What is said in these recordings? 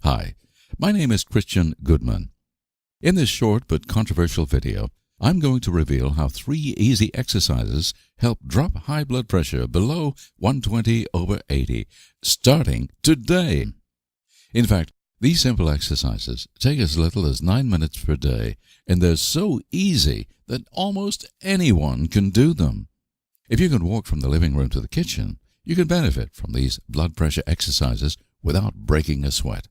Hi, my name is Christian Goodman. In this short but controversial video, I'm going to reveal how 3 easy exercises help drop high blood pressure below 120/80, starting today. In fact, these simple exercises take as little as 9 minutes per day, and they're so easy that almost anyone can do them. If you can walk from the living room to the kitchen, you can benefit from these blood pressure exercises without breaking a sweat.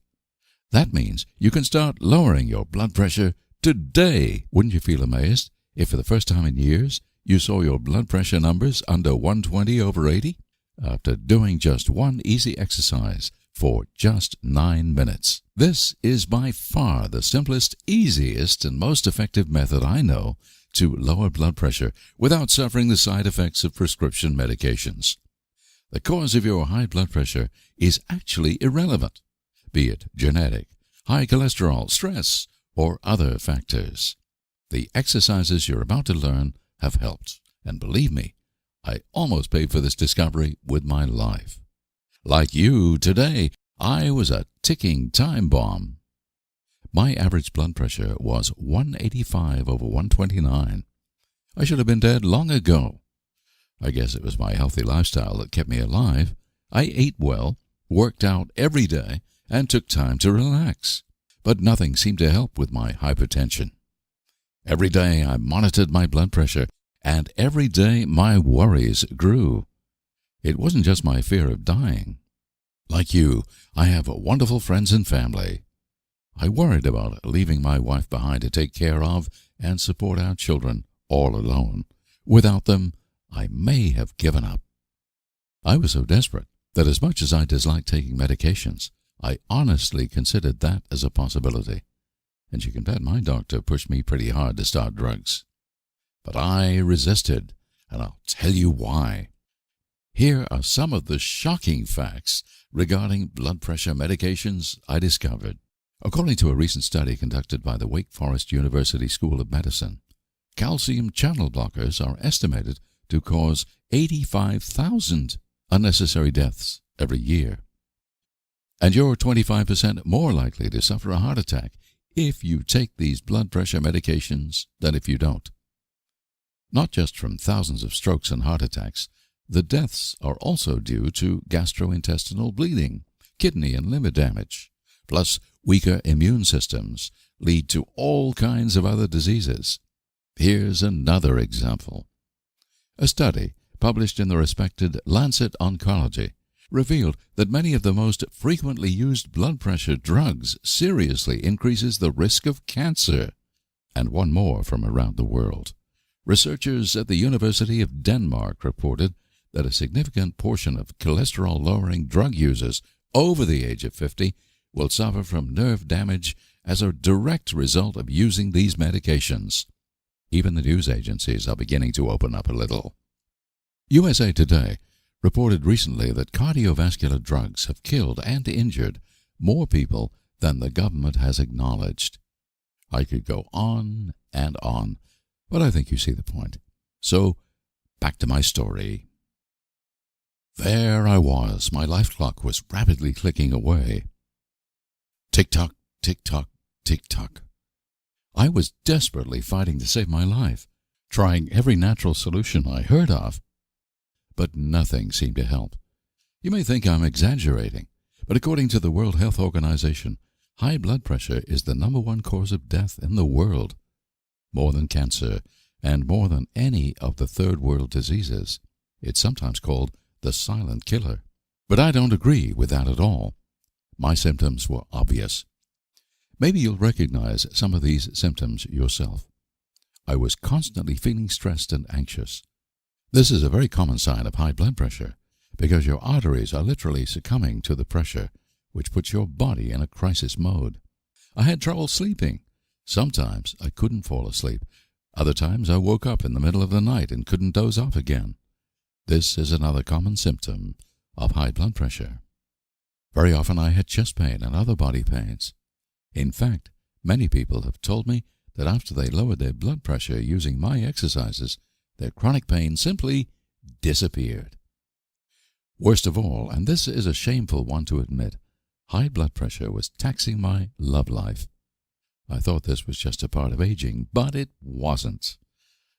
That means you can start lowering your blood pressure today. Wouldn't you feel amazed if for the first time in years you saw your blood pressure numbers under 120/80 after doing just one easy exercise for just 9 minutes? This is by far the simplest, easiest, and most effective method I know to lower blood pressure without suffering the side effects of prescription medications. The cause of your high blood pressure is actually irrelevant, be it genetic, high cholesterol, stress, or other factors. The exercises you're about to learn have helped, and believe me, I almost paid for this discovery with my life. Like you today, I was a ticking time bomb. My average blood pressure was 185/129. I should have been dead long ago. I guess it was my healthy lifestyle that kept me alive. I ate well, worked out every day, and took time to relax. But nothing seemed to help with my hypertension. Every day I monitored my blood pressure, and every day my worries grew. It wasn't just my fear of dying. Like you, I have wonderful friends and family. I worried about leaving my wife behind to take care of and support our children all alone. Without them, I may have given up. I was so desperate that as much as I disliked taking medications, I honestly considered that as a possibility. And you can bet my doctor pushed me pretty hard to start drugs. But I resisted, and I'll tell you why. Here are some of the shocking facts regarding blood pressure medications I discovered. According to a recent study conducted by the Wake Forest University School of Medicine, calcium channel blockers are estimated to cause 85,000 unnecessary deaths every year. And you're 25% more likely to suffer a heart attack if you take these blood pressure medications than if you don't. Not just from thousands of strokes and heart attacks, the deaths are also due to gastrointestinal bleeding, kidney and liver damage, plus weaker immune systems lead to all kinds of other diseases. Here's another example. A study published in the respected Lancet Oncology revealed that many of the most frequently used blood pressure drugs seriously increases the risk of cancer. And one more from around the world. Researchers at the University of Denmark reported that a significant portion of cholesterol-lowering drug users over the age of 50 will suffer from nerve damage as a direct result of using these medications. Even the news agencies are beginning to open up a little. USA Today reported recently that cardiovascular drugs have killed and injured more people than the government has acknowledged. I could go on and on, but I think you see the point. So, back to my story. There I was. My life clock was rapidly clicking away. Tick-tock, tick-tock, tick-tock. I was desperately fighting to save my life, trying every natural solution I heard of. But nothing seemed to help. You may think I'm exaggerating, but according to the World Health Organization, high blood pressure is the #1 cause of death in the world. More than cancer, and more than any of the third world diseases. It's sometimes called the silent killer. But I don't agree with that at all. My symptoms were obvious. Maybe you'll recognize some of these symptoms yourself. I was constantly feeling stressed and anxious. This is a very common sign of high blood pressure because your arteries are literally succumbing to the pressure, which puts your body in a crisis mode. I had trouble sleeping. Sometimes I couldn't fall asleep. Other times I woke up in the middle of the night and couldn't doze off again. This is another common symptom of high blood pressure. Very often I had chest pain and other body pains. In fact, many people have told me that after they lowered their blood pressure using my exercises, their chronic pain simply disappeared. Worst of all, and this is a shameful one to admit, high blood pressure was taxing my love life. I thought this was just a part of aging, but it wasn't.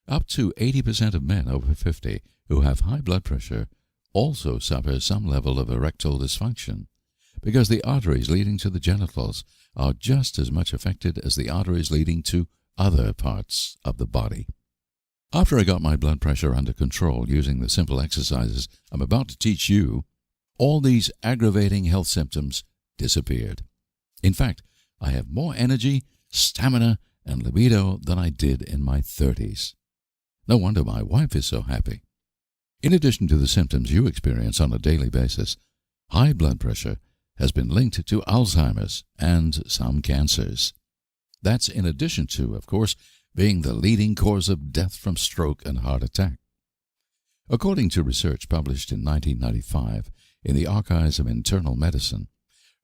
Up to 80% of men over 50 who have high blood pressure also suffer some level of erectile dysfunction, because the arteries leading to the genitals are just as much affected as the arteries leading to other parts of the body. After I got my blood pressure under control using the simple exercises I'm about to teach you, all these aggravating health symptoms disappeared. In fact, I have more energy, stamina, and libido than I did in my 30s. No wonder my wife is so happy. In addition to the symptoms you experience on a daily basis, high blood pressure has been linked to Alzheimer's and some cancers. That's in addition to, of course, being the leading cause of death from stroke and heart attack. According to research published in 1995 in the Archives of Internal Medicine,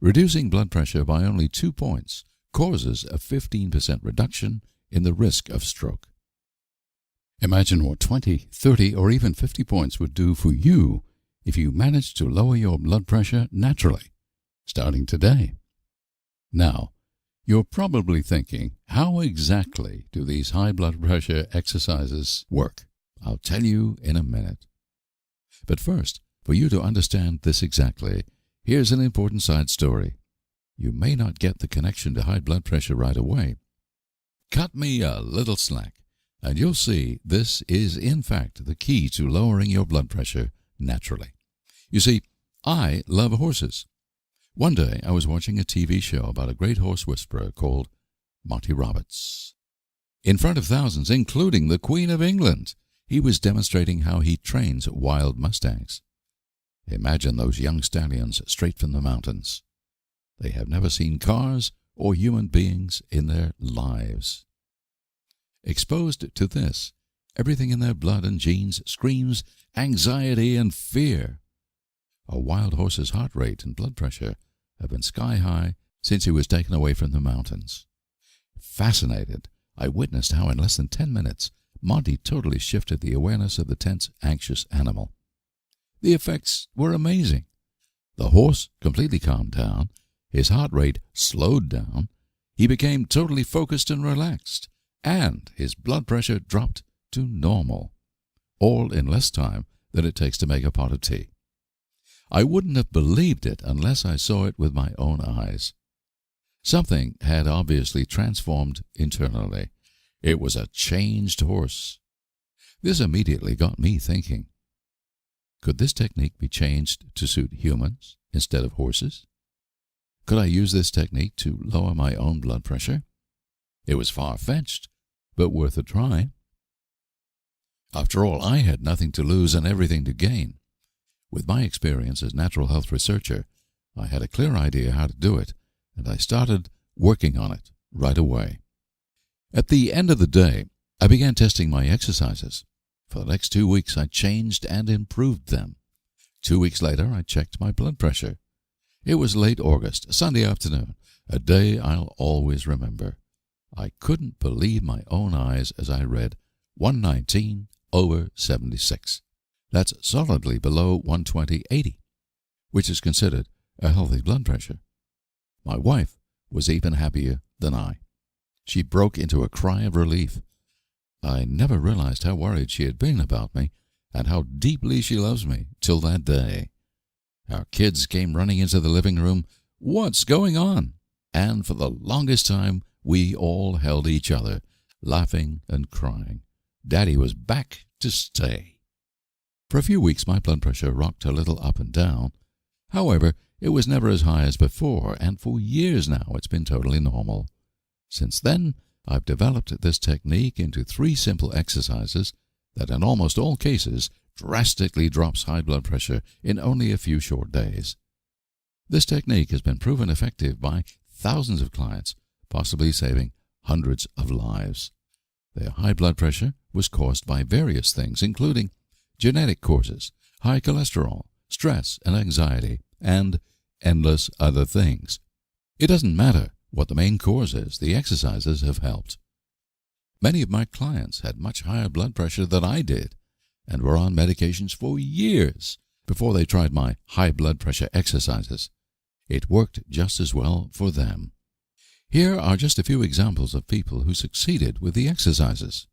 reducing blood pressure by only 2 points causes a 15% reduction in the risk of stroke. Imagine what 20, 30, or even 50 points would do for you if you managed to lower your blood pressure naturally, starting today. Now, you're probably thinking, how exactly do these high blood pressure exercises work? I'll tell you in a minute. But first, for you to understand this exactly, here's an important side story. You may not get the connection to high blood pressure right away. Cut me a little slack, and you'll see this is in fact the key to lowering your blood pressure naturally. You see, I love horses. One day I was watching a TV show about a great horse whisperer called Monty Roberts. In front of thousands, including the Queen of England, he was demonstrating how he trains wild mustangs. Imagine those young stallions straight from the mountains. They have never seen cars or human beings in their lives. Exposed to this, everything in their blood and genes screams anxiety and fear. A wild horse's heart rate and blood pressure have been sky high since he was taken away from the mountains. Fascinated, I witnessed how in less than 10 minutes, Monty totally shifted the awareness of the tense, anxious animal. The effects were amazing. The horse completely calmed down, his heart rate slowed down, he became totally focused and relaxed, and his blood pressure dropped to normal, all in less time than it takes to make a pot of tea. I wouldn't have believed it unless I saw it with my own eyes. Something had obviously transformed internally. It was a changed horse. This immediately got me thinking. Could this technique be changed to suit humans instead of horses? Could I use this technique to lower my own blood pressure? It was far-fetched, but worth a try. After all, I had nothing to lose and everything to gain. With my experience as natural health researcher, I had a clear idea how to do it, and I started working on it right away. At the end of the day, I began testing my exercises. For the next 2 weeks, I changed and improved them. 2 weeks later, I checked my blood pressure. It was late August, a Sunday afternoon, a day I'll always remember. I couldn't believe my own eyes as I read 119/76. That's solidly below 120/80, which is considered a healthy blood pressure. My wife was even happier than I. She broke into a cry of relief. I never realized how worried she had been about me and how deeply she loves me till that day. Our kids came running into the living room. "What's going on?" And for the longest time, we all held each other, laughing and crying. Daddy was back to stay. For a few weeks, my blood pressure rocked a little up and down. However, it was never as high as before, and for years now it's been totally normal. Since then, I've developed this technique into 3 simple exercises that in almost all cases drastically drops high blood pressure in only a few short days. This technique has been proven effective by thousands of clients, possibly saving hundreds of lives. Their high blood pressure was caused by various things, including genetic causes, high cholesterol, stress and anxiety, and endless other things. It doesn't matter what the main cause is, the exercises have helped. Many of my clients had much higher blood pressure than I did and were on medications for years before they tried my high blood pressure exercises. It worked just as well for them. Here are just a few examples of people who succeeded with the exercises.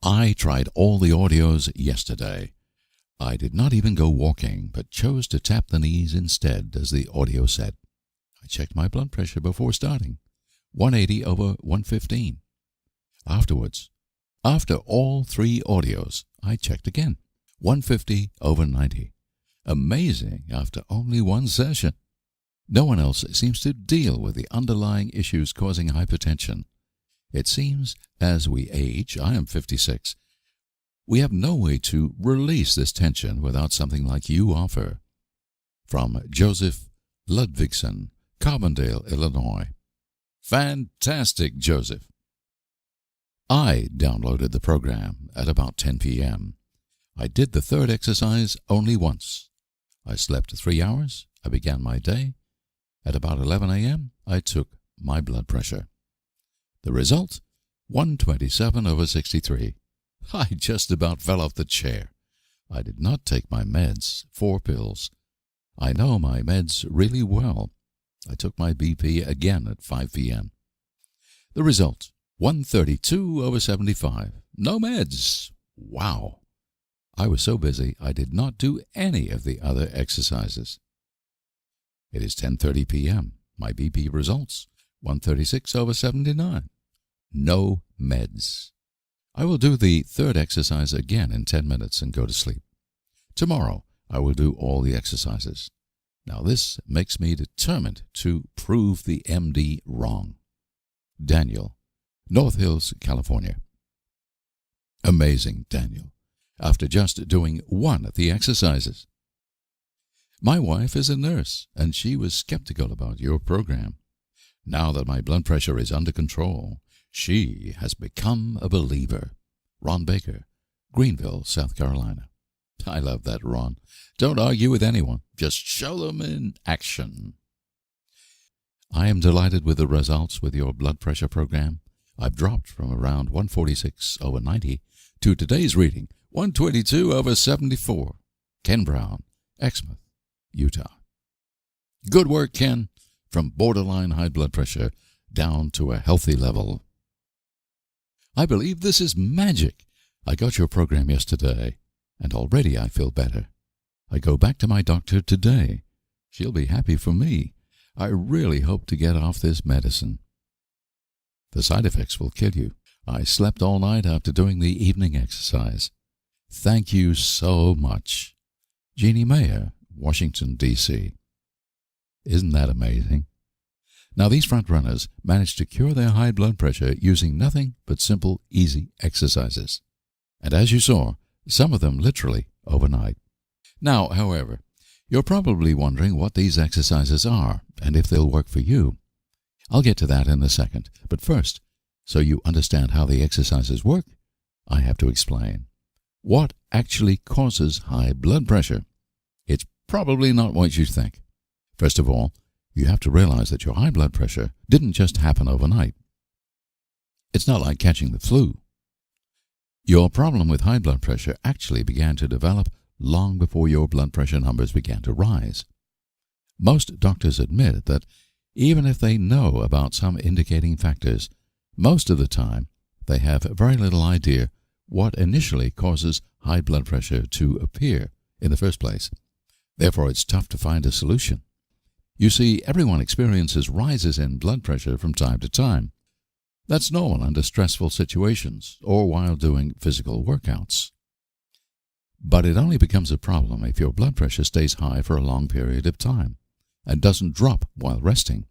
I tried all the audios yesterday. I did not even go walking, but chose to tap the knees instead, as the audio said. I checked my blood pressure before starting, 180 over 115. Afterwards, after all 3 audios, I checked again, 150 over 90. Amazing after only 1 session. No one else seems to deal with the underlying issues causing hypertension. It seems as we age, I am 56, we have no way to release this tension without something like you offer. From Joseph Ludvigson, Carbondale, Illinois. Fantastic, Joseph. I downloaded the program at about 10 p.m. I did the 3rd exercise only once. I slept 3 hours. I began my day. At about 11 a.m., I took my blood pressure. The result? 127 over 63. I just about fell off the chair. I did not take my meds, 4 pills. I know my meds really well. I took my BP again at 5 p.m. The result? 132 over 75. No meds. Wow. I was so busy I did not do any of the other exercises. It is 10:30 p.m. My BP results, 136 over 79. No meds. I will do the 3rd exercise again in 10 minutes and go to sleep. Tomorrow I will do all the exercises. Now this makes me determined to prove the MD wrong. Daniel, North Hills, California. Amazing, Daniel, after just doing 1 of the exercises. My wife is a nurse, and she was skeptical about your program. Now that my blood pressure is under control, she has become a believer. Ron Baker, Greenville, South Carolina. I love that, Ron. Don't argue with anyone. Just show them in action. I am delighted with the results with your blood pressure program. I've dropped from around 146 over 90 to today's reading, 122 over 74. Ken Brown, Exmouth, Utah. Good work, Ken. From borderline high blood pressure down to a healthy level. I believe this is magic. I got your program yesterday, and already I feel better. I go back to my doctor today. She'll be happy for me. I really hope to get off this medicine. The side effects will kill you. I slept all night after doing the evening exercise. Thank you so much. Jeannie Mayer, Washington, D.C. Isn't that amazing? Now, these front runners managed to cure their high blood pressure using nothing but simple, easy exercises. And as you saw, some of them literally overnight. Now, however, you're probably wondering what these exercises are and if they'll work for you. I'll get to that in a second, but first, so you understand how the exercises work, I have to explain. What actually causes high blood pressure? It's probably not what you think. First of all, you have to realize that your high blood pressure didn't just happen overnight. It's not like catching the flu. Your problem with high blood pressure actually began to develop long before your blood pressure numbers began to rise. Most doctors admit that even if they know about some indicating factors, most of the time they have very little idea what initially causes high blood pressure to appear in the first place. Therefore, it's tough to find a solution. You see, everyone experiences rises in blood pressure from time to time. That's normal under stressful situations or while doing physical workouts. But it only becomes a problem if your blood pressure stays high for a long period of time and doesn't drop while resting.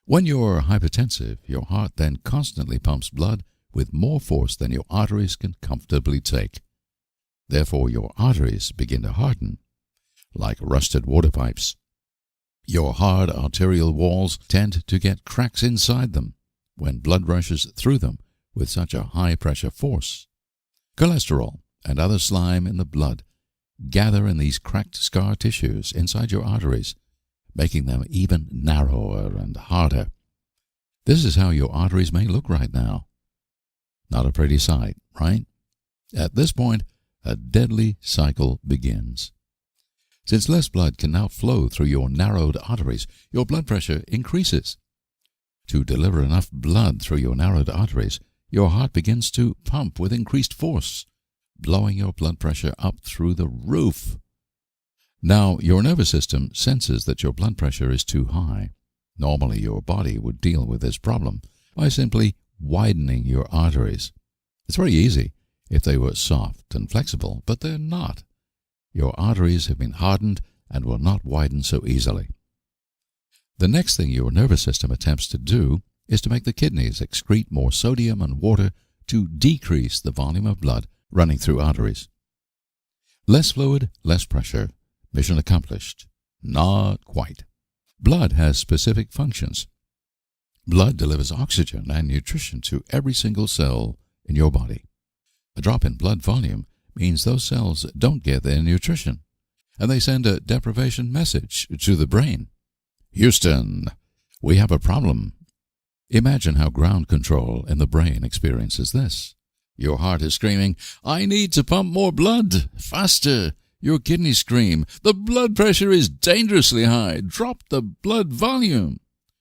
When you're hypertensive, your heart then constantly pumps blood with more force than your arteries can comfortably take. Therefore, your arteries begin to harden, like rusted water pipes. Your hard arterial walls tend to get cracks inside them when blood rushes through them with such a high-pressure force. Cholesterol and other slime in the blood gather in these cracked scar tissues inside your arteries, making them even narrower and harder. This is how your arteries may look right now. Not a pretty sight, right? At this point, a deadly cycle begins. Since less blood can now flow through your narrowed arteries, your blood pressure increases. To deliver enough blood through your narrowed arteries, your heart begins to pump with increased force, blowing your blood pressure up through the roof. Now, your nervous system senses that your blood pressure is too high. Normally, your body would deal with this problem by simply widening your arteries. It's very easy if they were soft and flexible, but they're not. Your arteries have been hardened and will not widen so easily. The next thing your nervous system attempts to do is to make the kidneys excrete more sodium and water to decrease the volume of blood running through arteries. Less fluid, less pressure. Mission accomplished. Not quite. Blood has specific functions. Blood delivers oxygen and nutrition to every single cell in your body. A drop in blood volume means those cells don't get their nutrition, and they send a deprivation message to the brain. Houston, we have a problem. Imagine how ground control in the brain experiences this. Your heart is screaming, I need to pump more blood, faster. Your kidneys scream, the blood pressure is dangerously high, drop the blood volume.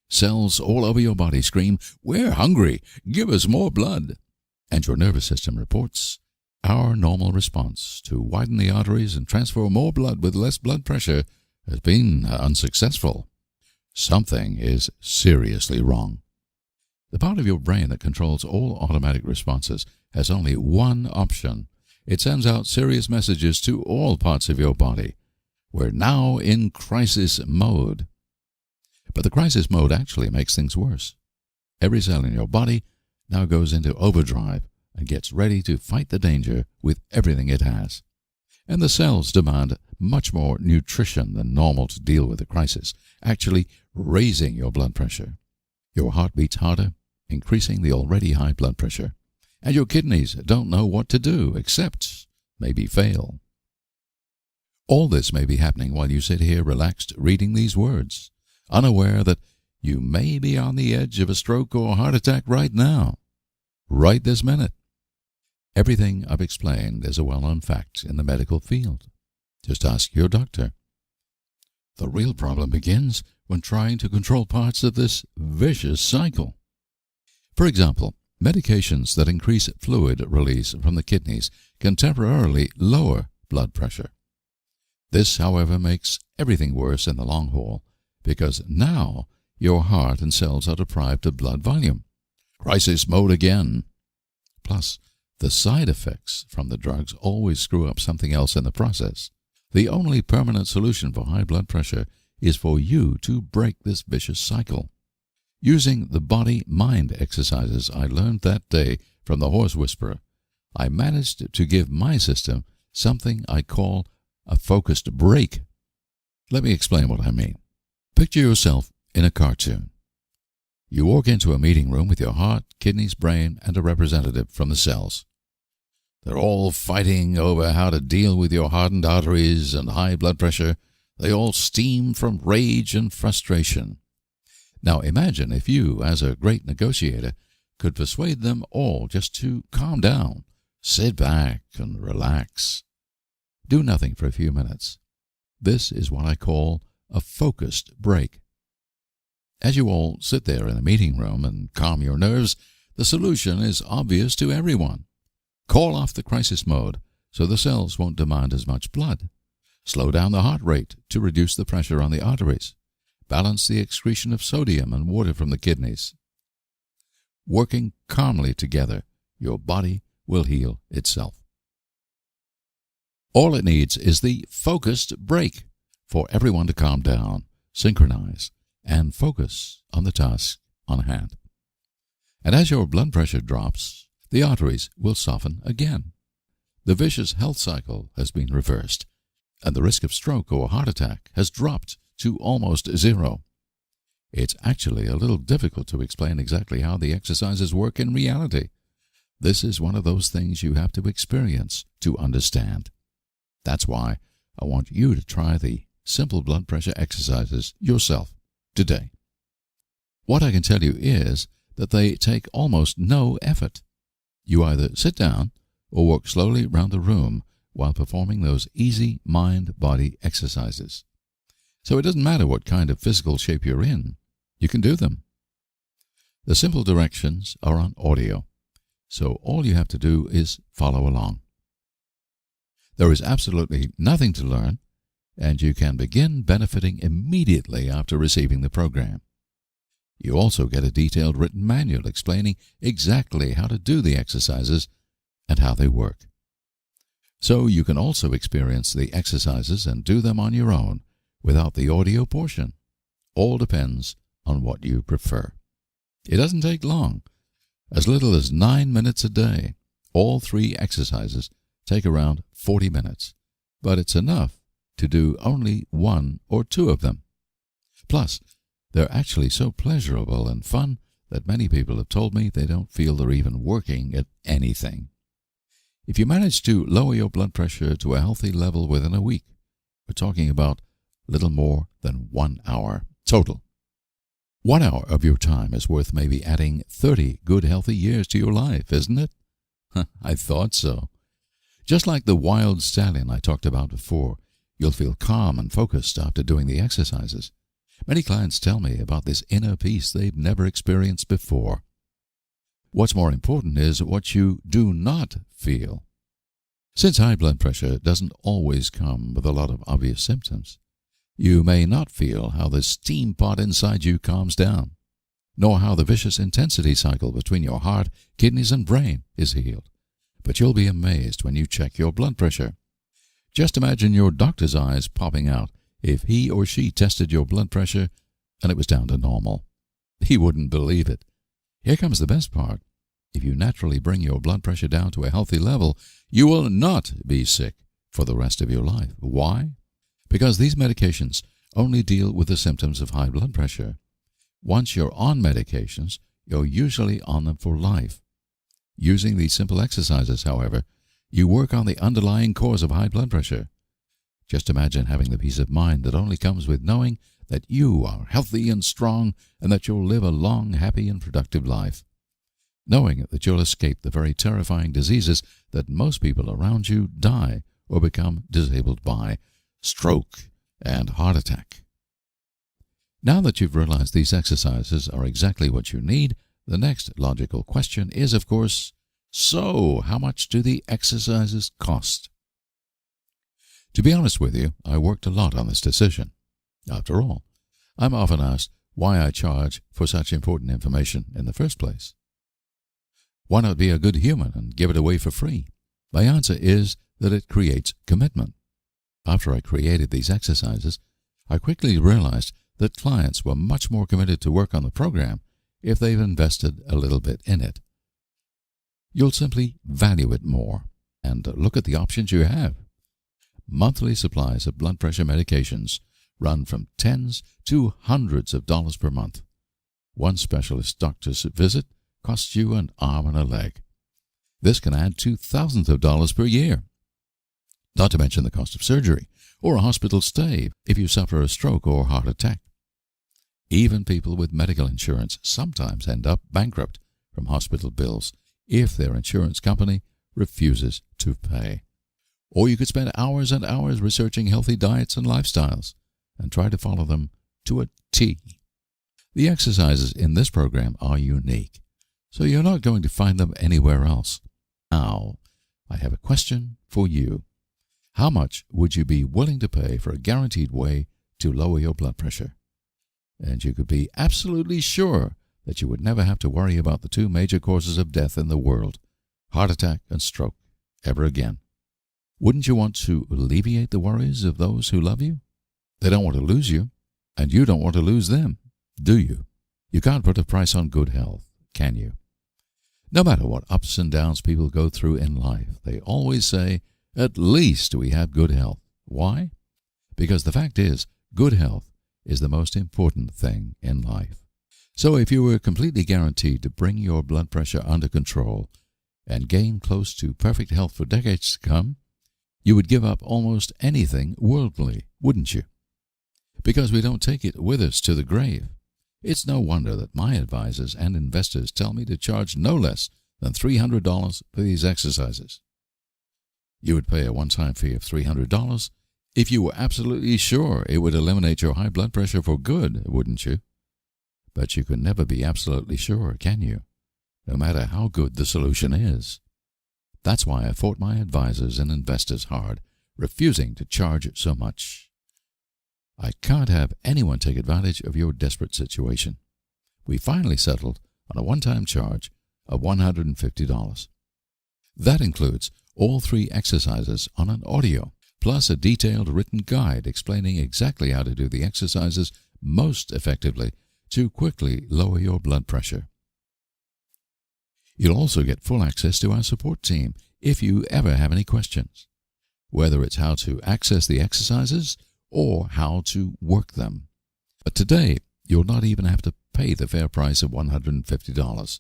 Cells all over your body scream, we're hungry, give us more blood. And your nervous system reports, our normal response to widen the arteries and transfer more blood with less blood pressure has been unsuccessful. Something is seriously wrong. The part of your brain that controls all automatic responses has only one option. It sends out serious messages to all parts of your body. We're now in crisis mode. But the crisis mode actually makes things worse. Every cell in your body now goes into overdrive and gets ready to fight the danger with everything it has. And the cells demand much more nutrition than normal to deal with the crisis, actually raising your blood pressure. Your heart beats harder, increasing the already high blood pressure. And your kidneys don't know what to do except maybe fail. All this may be happening while you sit here relaxed reading these words, unaware that you may be on the edge of a stroke or heart attack right now, right this minute. Everything I've explained is a well-known fact in the medical field. Just ask your doctor. The real problem begins when trying to control parts of this vicious cycle. For example, medications that increase fluid release from the kidneys can temporarily lower blood pressure. This, however, makes everything worse in the long haul, because now your heart and cells are deprived of blood volume. Crisis mode again. Plus, the side effects from the drugs always screw up something else in the process. The only permanent solution for high blood pressure is for you to break this vicious cycle. Using the body-mind exercises I learned that day from the horse whisperer, I managed to give my system something I call a focused break. Let me explain what I mean. Picture yourself in a cartoon. You walk into a meeting room with your heart, kidneys, brain, and a representative from the cells. They're all fighting over how to deal with your hardened arteries and high blood pressure. They all steam from rage and frustration. Now imagine if you, as a great negotiator, could persuade them all just to calm down, sit back, and relax. Do nothing for a few minutes. This is what I call a focused break. As you all sit there in the meeting room and calm your nerves, the solution is obvious to everyone. Call off the crisis mode so the cells won't demand as much blood. Slow down the heart rate to reduce the pressure on the arteries. Balance the excretion of sodium and water from the kidneys. Working calmly together, your body will heal itself. All it needs is the focused break for everyone to calm down, synchronize, and focus on the task on hand. And as your blood pressure drops, the arteries will soften again. The vicious health cycle has been reversed, and the risk of stroke or heart attack has dropped to almost zero. It's actually a little difficult to explain exactly how the exercises work in reality. This is one of those things you have to experience to understand. That's why I want you to try the simple blood pressure exercises yourself today. What I can tell you is that they take almost no effort. You either sit down or walk slowly round the room while performing those easy mind-body exercises. So it doesn't matter what kind of physical shape you're in, you can do them. The simple directions are on audio, so all you have to do is follow along. There is absolutely nothing to learn, and you can begin benefiting immediately after receiving the program. You also get a detailed written manual explaining exactly how to do the exercises and how they work. So you can also experience the exercises and do them on your own without the audio portion. All depends on what you prefer. It doesn't take long. As little as 9 minutes a day. All 3 exercises take around 40 minutes, but it's enough to do only 1 or 2 of them. Plus, they're actually so pleasurable and fun that many people have told me they don't feel they're even working at anything. If you manage to lower your blood pressure to a healthy level within a week, we're talking about little more than 1 hour total. 1 hour of your time is worth maybe adding 30 good healthy years to your life, isn't it? I thought so. Just like the wild stallion I talked about before, you'll feel calm and focused after doing the exercises. Many clients tell me about this inner peace they've never experienced before. What's more important is what you do not feel. Since high blood pressure doesn't always come with a lot of obvious symptoms, you may not feel how the steam pot inside you calms down, nor how the vicious intensity cycle between your heart, kidneys, and brain is healed. But you'll be amazed when you check your blood pressure. Just imagine your doctor's eyes popping out if he or she tested your blood pressure and it was down to normal. He wouldn't believe it. Here comes the best part. If you naturally bring your blood pressure down to a healthy level, you will not be sick for the rest of your life. Why? Because these medications only deal with the symptoms of high blood pressure. Once you're on medications, you're usually on them for life. Using these simple exercises, however, you work on the underlying cause of high blood pressure. Just imagine having the peace of mind that only comes with knowing that you are healthy and strong and that you'll live a long, happy, and productive life. Knowing that you'll escape the very terrifying diseases that most people around you die or become disabled by: stroke and heart attack. Now that you've realized these exercises are exactly what you need, the next logical question is, of course, so how much do the exercises cost? To be honest with you, I worked a lot on this decision. After all, I'm often asked why I charge for such important information in the first place. Why not be a good human and give it away for free? My answer is that it creates commitment. After I created these exercises, I quickly realized that clients were much more committed to work on the program if they've invested a little bit in it. You'll simply value it more and look at the options you have. Monthly supplies of blood pressure medications run from tens to hundreds of dollars per month. One specialist doctor's visit costs you an arm and a leg. This can add to thousands of dollars per year. Not to mention the cost of surgery or a hospital stay if you suffer a stroke or heart attack. Even people with medical insurance sometimes end up bankrupt from hospital bills if their insurance company refuses to pay. Or you could spend hours and hours researching healthy diets and lifestyles and try to follow them to a T. The exercises in this program are unique, so you're not going to find them anywhere else. Now, I have a question for you. How much would you be willing to pay for a guaranteed way to lower your blood pressure? And you could be absolutely sure that you would never have to worry about the 2 major causes of death in the world, heart attack and stroke, ever again. Wouldn't you want to alleviate the worries of those who love you? They don't want to lose you, and you don't want to lose them, do you? You can't put a price on good health, can you? No matter what ups and downs people go through in life, they always say, at least we have good health. Why? Because the fact is, good health is the most important thing in life. So if you were completely guaranteed to bring your blood pressure under control and gain close to perfect health for decades to come, you would give up almost anything worldly, wouldn't you? Because we don't take it with us to the grave. It's no wonder that my advisors and investors tell me to charge no less than $300 for these exercises. You would pay a one-time fee of $300 if you were absolutely sure it would eliminate your high blood pressure for good, wouldn't you? But you can never be absolutely sure, can you? No matter how good the solution is. That's why I fought my advisors and investors hard, refusing to charge so much. I can't have anyone take advantage of your desperate situation. We finally settled on a one-time charge of $150. That includes all 3 exercises on an audio, plus a detailed written guide explaining exactly how to do the exercises most effectively to quickly lower your blood pressure. You'll also get full access to our support team if you ever have any questions, whether it's how to access the exercises or how to work them. But today, you'll not even have to pay the fair price of $150.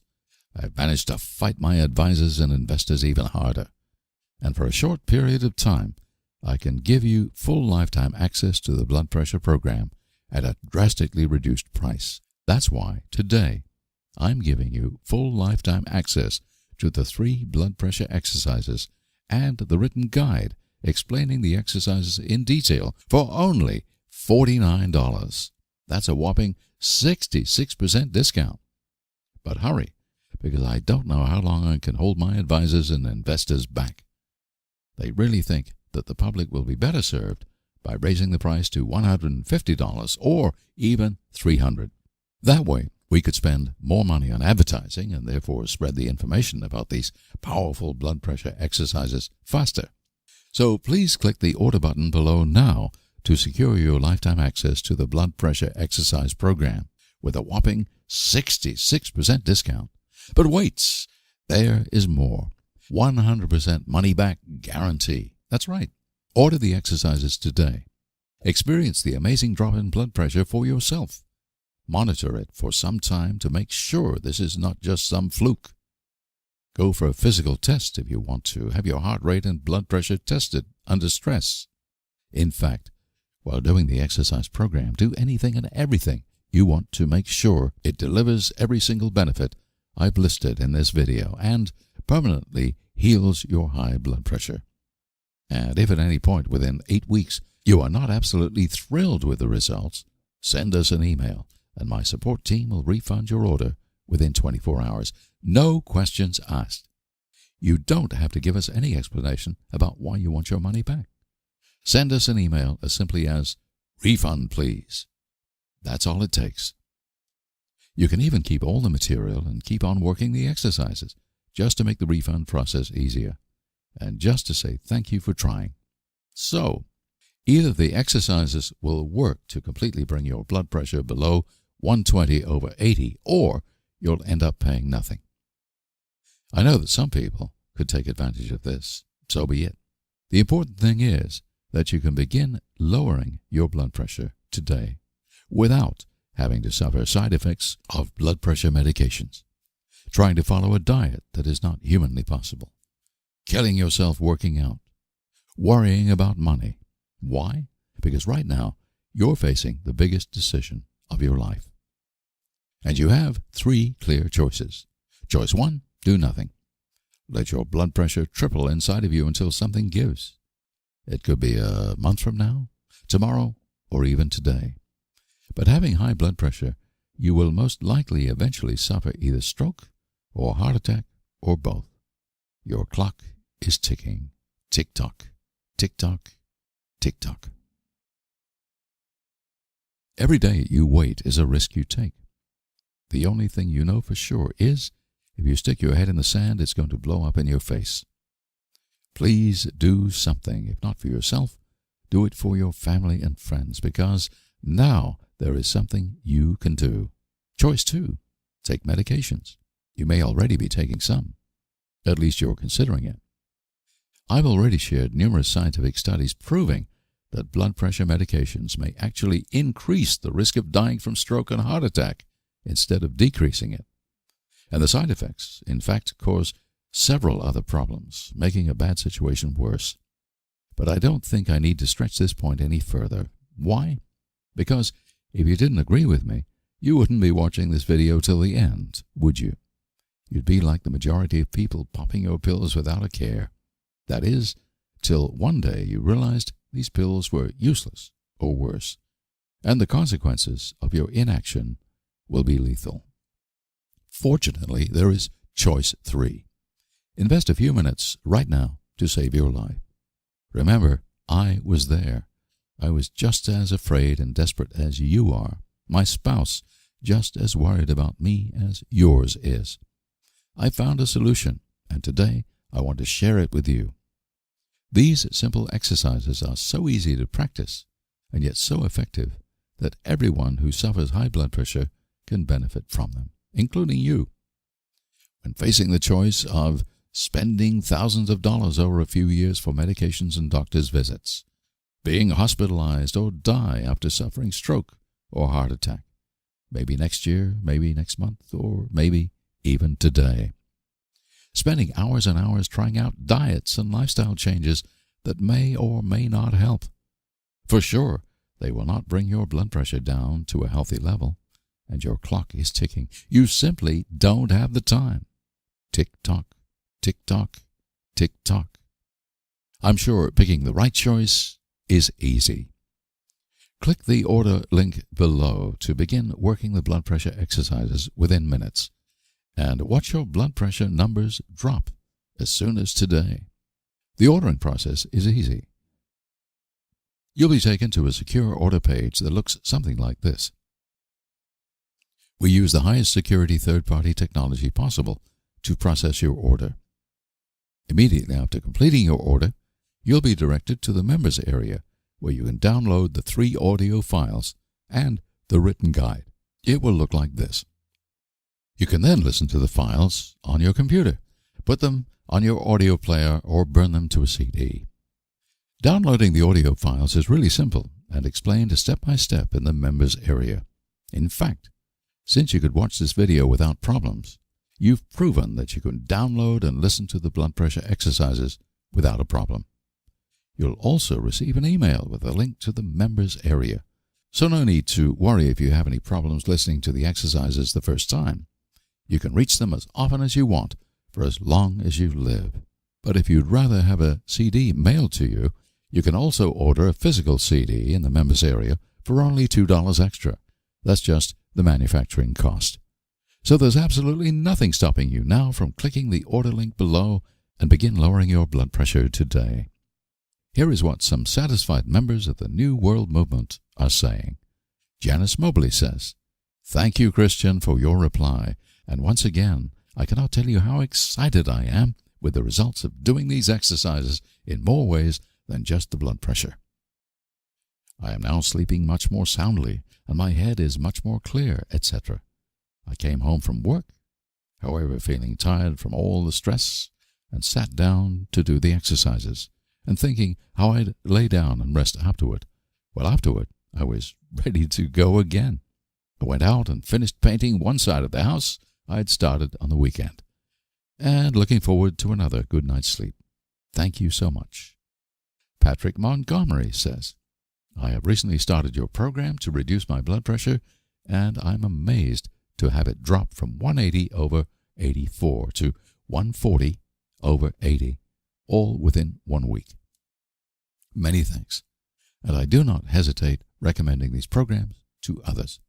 I've managed to fight my advisors and investors even harder. And for a short period of time, I can give you full lifetime access to the blood pressure program at a drastically reduced price. That's why today I'm giving you full lifetime access to the 3 blood pressure exercises and the written guide explaining the exercises in detail for only $49. That's a whopping 66% discount. But hurry, because I don't know how long I can hold my advisors and investors back. They really think that the public will be better served by raising the price to $150 or even $300. That way, we could spend more money on advertising and therefore spread the information about these powerful blood pressure exercises faster. So please click the order button below now to secure your lifetime access to the blood pressure exercise program with a whopping 66% discount. But wait, there is more. 100% money back guarantee. That's right. Order the exercises today. Experience the amazing drop in blood pressure for yourself. Monitor it for some time to make sure this is not just some fluke. Go for a physical test if you want to. Have your heart rate and blood pressure tested under stress. In fact, while doing the exercise program, do anything and everything you want to make sure it delivers every single benefit I've listed in this video and permanently heals your high blood pressure. And if at any point within 8 weeks you are not absolutely thrilled with the results, send us an email and my support team will refund your order within 24 hours. No questions asked. You don't have to give us any explanation about why you want your money back. Send us an email as simply as, "Refund, please." That's all it takes. You can even keep all the material and keep on working the exercises just to make the refund process easier and just to say thank you for trying. So, either the exercises will work to completely bring your blood pressure below 120/80 or you'll end up paying nothing. I know that some people could take advantage of this. So be it. The important thing is that you can begin lowering your blood pressure today without having to suffer side effects of blood pressure medications, trying to follow a diet that is not humanly possible, killing yourself working out, worrying about money. Why? Because right now you're facing the biggest decision of your life. And you have 3 clear choices. Choice 1, do nothing. Let your blood pressure triple inside of you until something gives. It could be a month from now, tomorrow, or even today. But having high blood pressure, you will most likely eventually suffer either stroke or heart attack or both. Your clock is ticking. Tick-tock, tick-tock, tick-tock. Every day you wait is a risk you take. The only thing you know for sure is if you stick your head in the sand, it's going to blow up in your face. Please do something. If not for yourself, do it for your family and friends, because now there is something you can do. Choice 2, take medications. You may already be taking some. At least you're considering it. I've already shared numerous scientific studies proving that blood pressure medications may actually increase the risk of dying from stroke and heart attack instead of decreasing it. And the side effects, in fact, cause several other problems, making a bad situation worse. But I don't think I need to stretch this point any further. Why? Because if you didn't agree with me, you wouldn't be watching this video till the end, would you? You'd be like the majority of people popping your pills without a care. That is, till one day you realized these pills were useless or worse, and the consequences of your inaction will be lethal. Fortunately, there is choice 3. Invest a few minutes right now to save your life. Remember, I was there. I was just as afraid and desperate as you are. My spouse just as worried about me as yours is. I found a solution, and today I want to share it with you. These simple exercises are so easy to practice, and yet so effective, that everyone who suffers high blood pressure can benefit from them, including you. When facing the choice of spending thousands of dollars over a few years for medications and doctor's visits, being hospitalized or die after suffering stroke or heart attack, maybe next year, maybe next month, or maybe even today. Spending hours and hours trying out diets and lifestyle changes that may or may not help. For sure, they will not bring your blood pressure down to a healthy level, and your clock is ticking. You simply don't have the time. Tick-tock, tick-tock, tick-tock. I'm sure picking the right choice is easy. Click the order link below to begin working the blood pressure exercises within minutes, and watch your blood pressure numbers drop as soon as today. The ordering process is easy. You'll be taken to a secure order page that looks something like this. We use the highest security third-party technology possible to process your order. Immediately after completing your order, you'll be directed to the members area, where you can download the 3 audio files and the written guide. It will look like this. You can then listen to the files on your computer, put them on your audio player, or burn them to a CD. Downloading the audio files is really simple and explained step by step in the members area. In fact, since you could watch this video without problems, you've proven that you can download and listen to the blood pressure exercises without a problem. You'll also receive an email with a link to the members area, so no need to worry if you have any problems listening to the exercises the first time. You can reach them as often as you want for as long as you live. But if you'd rather have a CD mailed to you, you can also order a physical CD in the members area for only $2 extra. That's just the manufacturing cost. So there's absolutely nothing stopping you now from clicking the order link below and begin lowering your blood pressure today. Here is what some satisfied members of the New World Movement are saying. Janice Mobley says, "Thank you, Christian, for your reply. And once again, I cannot tell you how excited I am with the results of doing these exercises in more ways than just the blood pressure. I am now sleeping much more soundly, and my head is much more clear, etc. I came home from work, however, feeling tired from all the stress, and sat down to do the exercises, and thinking how I'd lay down and rest afterward. Well, afterward, I was ready to go again. I went out and finished painting one side of the house I'd started on the weekend, and looking forward to another good night's sleep. Thank you so much." Patrick Montgomery says, "I have recently started your program to reduce my blood pressure, and I'm amazed to have it drop from 180 over 84 to 140 over 80, all within 1 week. Many thanks, and I do not hesitate recommending these programs to others."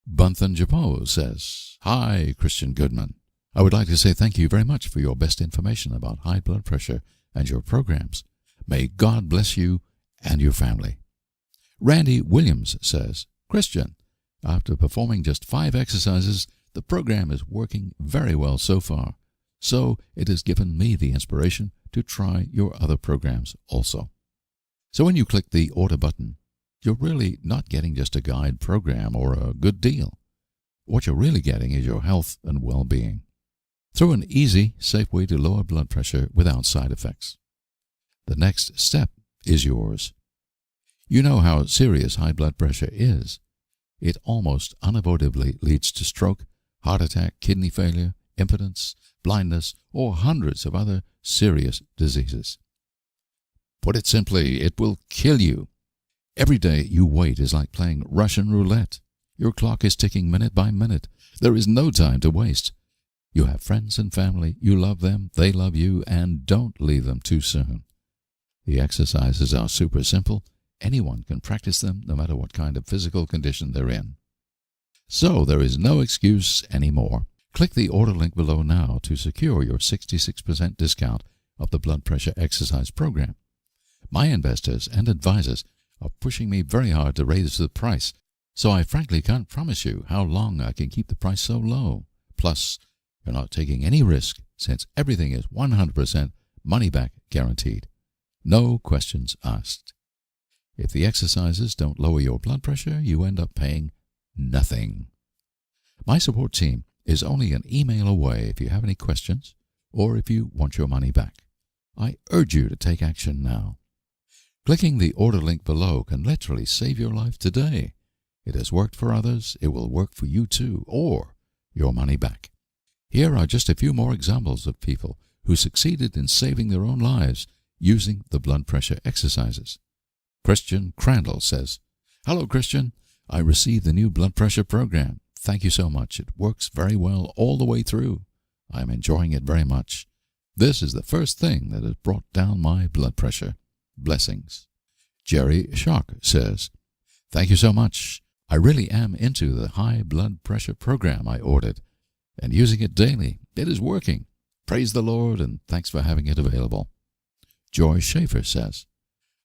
Bunthan Japo says, "Hi, Christian Goodman. I would like to say thank you very much for your best information about high blood pressure and your programs. May God bless you and your family." Randy Williams says, "Christian, after performing just 5 exercises, the program is working very well so far, so it has given me the inspiration to try your other programs also." So when you click the order button, you're really not getting just a guide program or a good deal. What you're really getting is your health and well-being, through an easy, safe way to lower blood pressure without side effects. The next step is yours. You know how serious high blood pressure is. It almost unavoidably leads to stroke, heart attack, kidney failure, impotence, blindness, or hundreds of other serious diseases. Put it simply, it will kill you. Every day you wait is like playing Russian roulette. Your clock is ticking minute by minute. There is no time to waste. You have friends and family. You love them, they love you, and don't leave them too soon. The exercises are super simple. Anyone can practice them no matter what kind of physical condition they're in. So there is no excuse anymore. Click the order link below now to secure your 66% discount of the blood pressure exercise program. My investors and advisors are pushing me very hard to raise the price, so I frankly can't promise you how long I can keep the price so low. Plus, you're not taking any risk since everything is 100% money back guaranteed. No questions asked. If the exercises don't lower your blood pressure, you end up paying nothing. My support team is only an email away if you have any questions or if you want your money back. I urge you to take action now. Clicking the order link below can literally save your life today. It has worked for others, it will work for you too, or your money back. Here are just a few more examples of people who succeeded in saving their own lives using the blood pressure exercises. Christian Crandall says, "Hello, Christian. I received the new blood pressure program. Thank you so much. It works very well all the way through. I am enjoying it very much. This is the first thing that has brought down my blood pressure. Blessings." Jerry Shock says, "Thank you so much. I really am into the high blood pressure program I ordered and using it daily. It is working. Praise the Lord and thanks for having it available." Joy Schaefer says,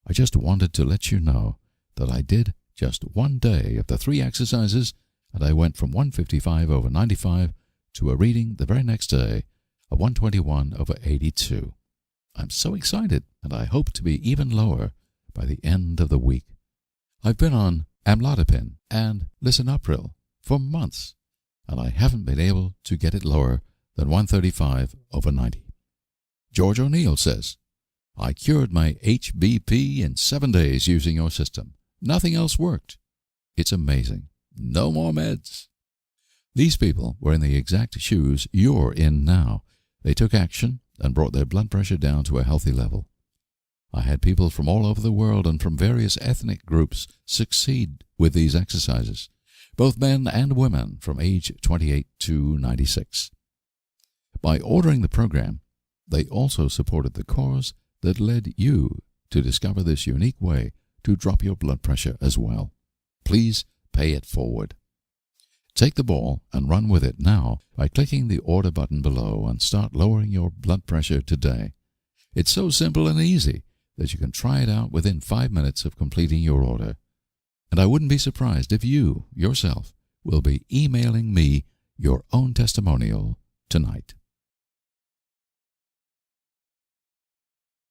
"I just wanted to let you know that I did just one day of the 3 exercises and I went from 155/95 to a reading the very next day of 121/82. I'm so excited and I hope to be even lower by the end of the week. I've been on amlodipine and lisinopril for months and I haven't been able to get it lower than 135/90. George O'Neill says, "I cured my HBP in 7 days using your system. Nothing else worked. It's amazing. No more meds." These people were in the exact shoes you're in now. They took action and brought their blood pressure down to a healthy level. I had people from all over the world and from various ethnic groups succeed with these exercises, both men and women from age 28 to 96. By ordering the program, they also supported the cause that led you to discover this unique way to drop your blood pressure as well. Please pay it forward. Take the ball and run with it now by clicking the order button below and start lowering your blood pressure today. It's so simple and easy that you can try it out within 5 minutes of completing your order. And I wouldn't be surprised if you, yourself, will be emailing me your own testimonial tonight.